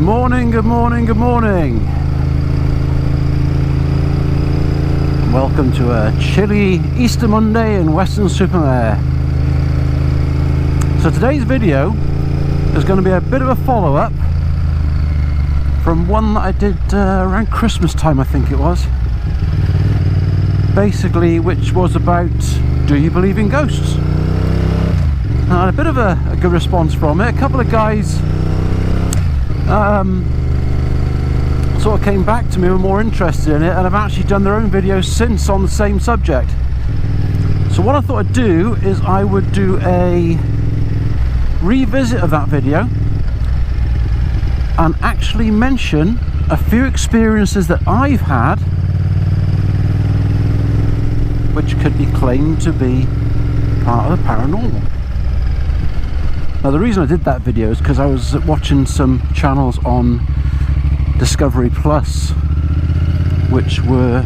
morning, good morning, good morning. Welcome to a chilly Easter Monday in Weston-super-Mare. So today's video is going to be a bit of a follow-up from one that I did around Christmas time, I think it was. Basically, which was about, do you believe in ghosts? I had a bit of a good response from it. A couple of guys sort of came back to me and were more interested in it, and have actually done their own videos since on the same subject. So what I thought I'd do is I would do a revisit of that video and actually mention a few experiences that I've had which could be claimed to be part of the paranormal. Now the reason I did that video is because I was watching some channels on Discovery Plus which were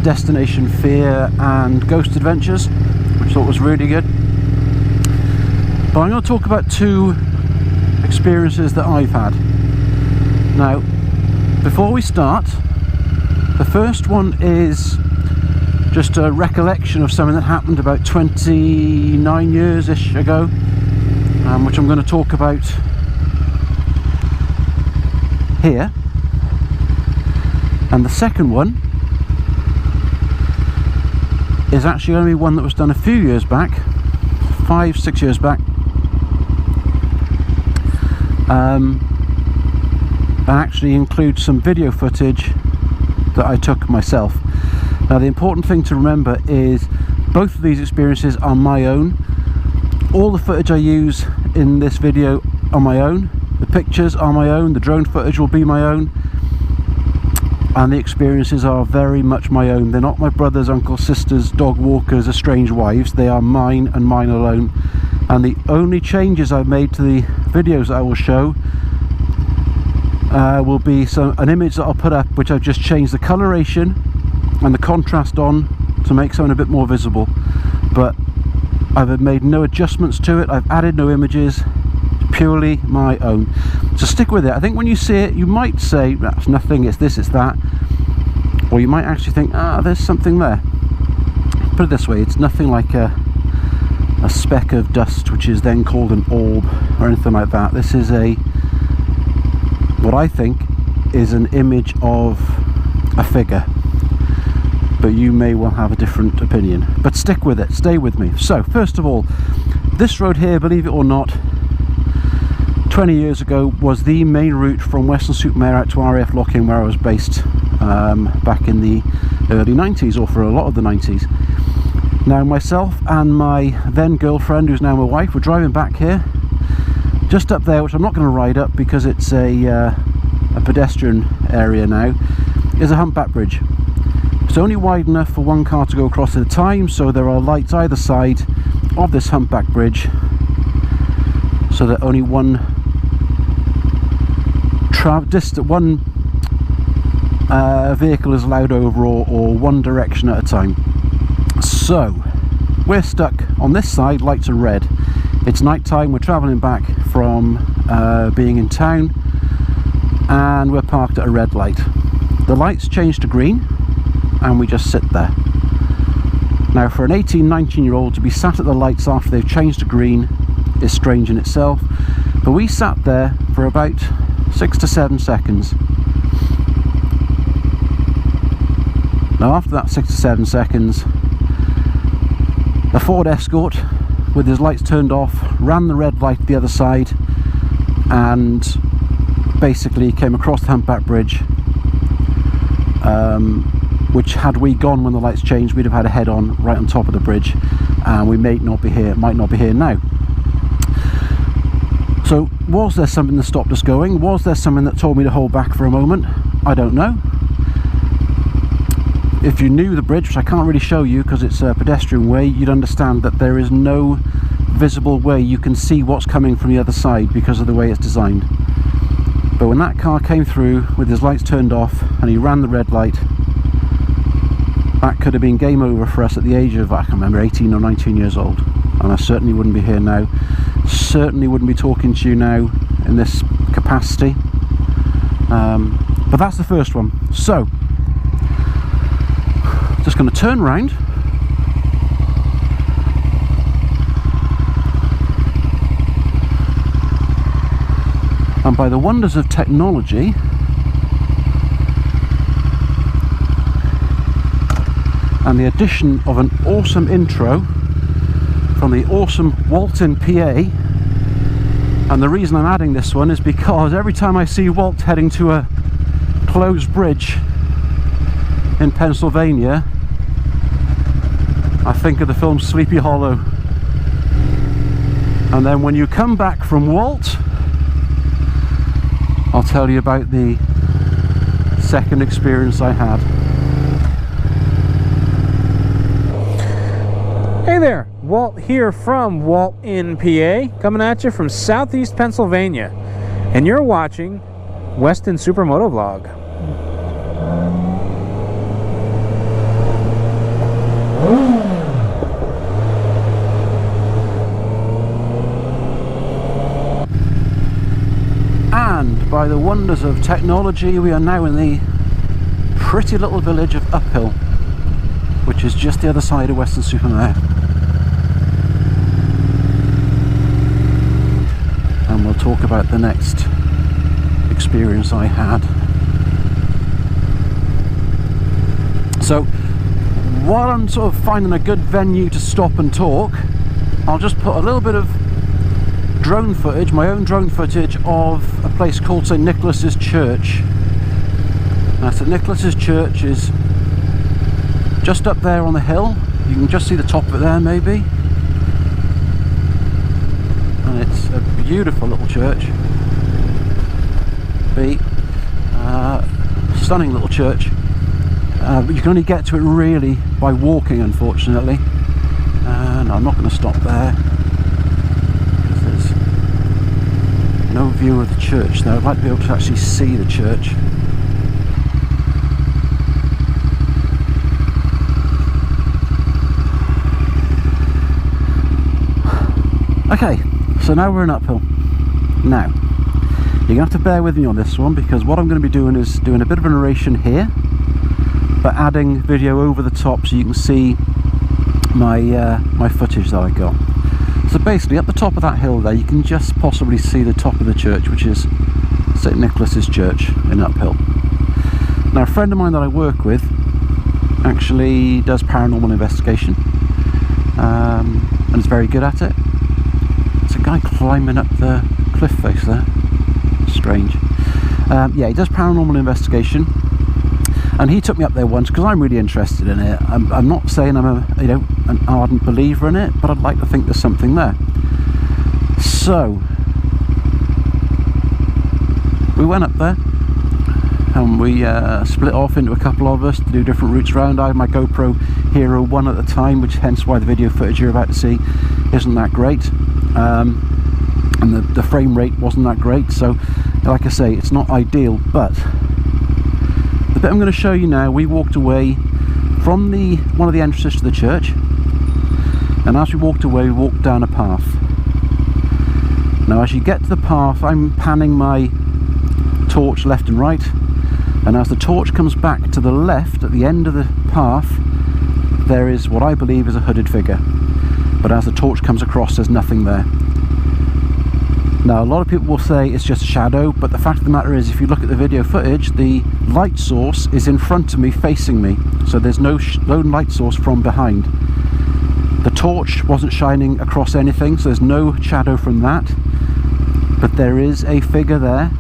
Destination Fear and Ghost Adventures, which I thought was really good. But I'm going to talk about two experiences that I've had. Now, before we start, the first one is just a recollection of something that happened about 29 years-ish ago, which I'm going to talk about here. And the second one is actually going to be one that was done a few years back, 5-6 years back, and actually includes some video footage that I took myself. Now the important thing to remember is both of these experiences are my own. All the footage I use in this video are my own. The pictures are my own, the drone footage will be my own, and the experiences are very much my own. They're not my brothers, uncles, sisters, dog walkers, or strange wives. They are mine and mine alone. And the only changes I've made to the videos that I will show will be an image that I'll put up, which I've just changed the coloration and the contrast on to make something a bit more visible. But I've made no adjustments to it, I've added no images, purely my own. So stick with it. I think when you see it, you might say, that's nothing, it's this, it's that. Or you might actually think, there's something there. Put it this way, it's nothing like a speck of dust, which is then called an orb, or anything like that. This is what I think is an image of a figure. But you may well have a different opinion. But stick with it, stay with me. So, first of all, this road here, believe it or not, 20 years ago was the main route from Weston-super-Mare out to RAF Lock-in, where I was based back in the early 90s, or for a lot of the 90s. Now myself and my then girlfriend, who's now my wife, were driving back here. Just up there, which I'm not going to ride up because it's a pedestrian area now, is a humpback bridge. It's only wide enough for one car to go across at a time, so there are lights either side of this humpback bridge, so that only one vehicle is allowed over, or one direction at a time. So we're stuck on this side, lights are red. It's night time, we're travelling back from being in town, and we're parked at a red light. The lights change to green and we just sit there. Now for an 18-19 year old to be sat at the lights after they've changed to green is strange in itself, but we sat there for about 6 to 7 seconds. Now after that 6 to 7 seconds, a Ford Escort with his lights turned off ran the red light the other side and basically came across the humpback bridge, which, had we gone when the lights changed, we'd have had a head-on right on top of the bridge, and we might not be here now. So was there something that stopped us going? Was there something that told me to hold back for a moment? I don't know. If you knew the bridge, which I can't really show you because it's a pedestrian way, you'd understand that there is no visible way you can see what's coming from the other side because of the way it's designed. But when that car came through with his lights turned off and he ran the red light, that could have been game over for us at the age of, I can remember, 18 or 19 years old. And I certainly wouldn't be here now, certainly wouldn't be talking to you now in this capacity. But that's the first one. So just going to turn around. And by the wonders of technology, and the addition of an awesome intro from the awesome Weston PA, and the reason I'm adding this one is because every time I see Walt heading to a closed bridge in Pennsylvania, I think of the film Sleepy Hollow. And then when you come back from Walt, I'll tell you about the second experience I had. Hey there, Walt here from Weston PA, coming at you from southeast Pennsylvania, and you're watching Weston Supermoto Vlog. And by the wonders of technology, we are now in the pretty little village of Uphill, which is just the other side of Weston Supermare. And we'll talk about the next experience I had. So while I'm sort of finding a good venue to stop and talk, I'll just put a little bit of drone footage, my own drone footage of a place called St. Nicholas's Church. Now, St. Nicholas's Church is just up there on the hill. You can just see the top of it there, maybe. And it's a beautiful little church. Stunning little church. But you can only get to it really by walking, unfortunately. And I'm not going to stop there, because there's no view of the church there. I'd like to be able to actually see the church. Okay, so now we're in Uphill. Now, you're going to have to bear with me on this one, because what I'm going to be doing is doing a bit of a narration here, but adding video over the top so you can see my footage that I got. So basically, up the top of that hill there, you can just possibly see the top of the church, which is St. Nicholas's Church in Uphill. Now, a friend of mine that I work with actually does paranormal investigation, and is very good at it. It's a guy climbing up the cliff face there. Strange. Yeah, he does paranormal investigation, and he took me up there once because I'm really interested in it. I'm not saying I'm an ardent believer in it, but I'd like to think there's something there. So we went up there, and we split off into a couple of us to do different routes around. I had my GoPro Hero 1 at the time, which hence why the video footage you're about to see isn't that great, and the frame rate wasn't that great. So like I say, it's not ideal, but the bit I'm going to show you now, we walked away from one of the entrances to the church, and as we walked away, we walked down a path. Now as you get to the path, I'm panning my torch left and right, and as the torch comes back to the left at the end of the path, there is what I believe is a hooded figure, but as the torch comes across, there's nothing there. Now, a lot of people will say it's just a shadow, but the fact of the matter is, if you look at the video footage, the light source is in front of me, facing me, so there's no light source from behind. The torch wasn't shining across anything, so there's no shadow from that, but there is a figure there,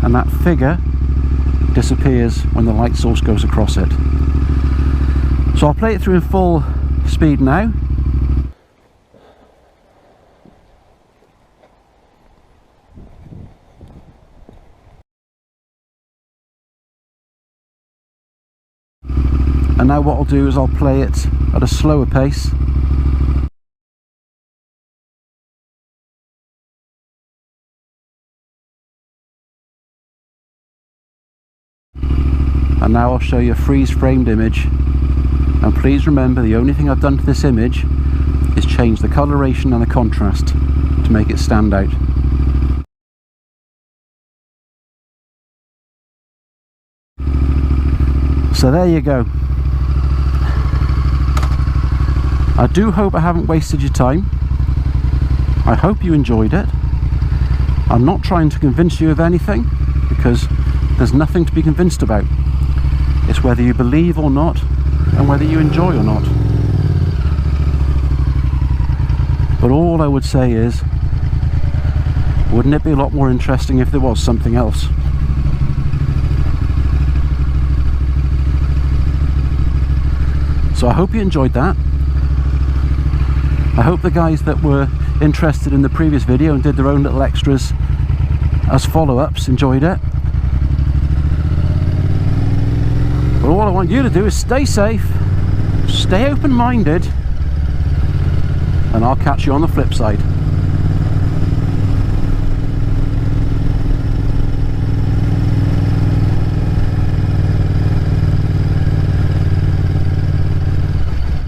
and that figure disappears when the light source goes across it. So I'll play it through in full speed now. And now what I'll do is I'll play it at a slower pace. And now I'll show you a freeze-framed image. And please remember, the only thing I've done to this image is change the coloration and the contrast to make it stand out. So there you go. I do hope I haven't wasted your time. I hope you enjoyed it. I'm not trying to convince you of anything, because there's nothing to be convinced about. It's whether you believe or not, and whether you enjoy or not. But all I would say is, wouldn't it be a lot more interesting if there was something else? So I hope you enjoyed that. I hope the guys that were interested in the previous video and did their own little extras as follow-ups enjoyed it. But all I want you to do is stay safe, stay open-minded, and I'll catch you on the flip side.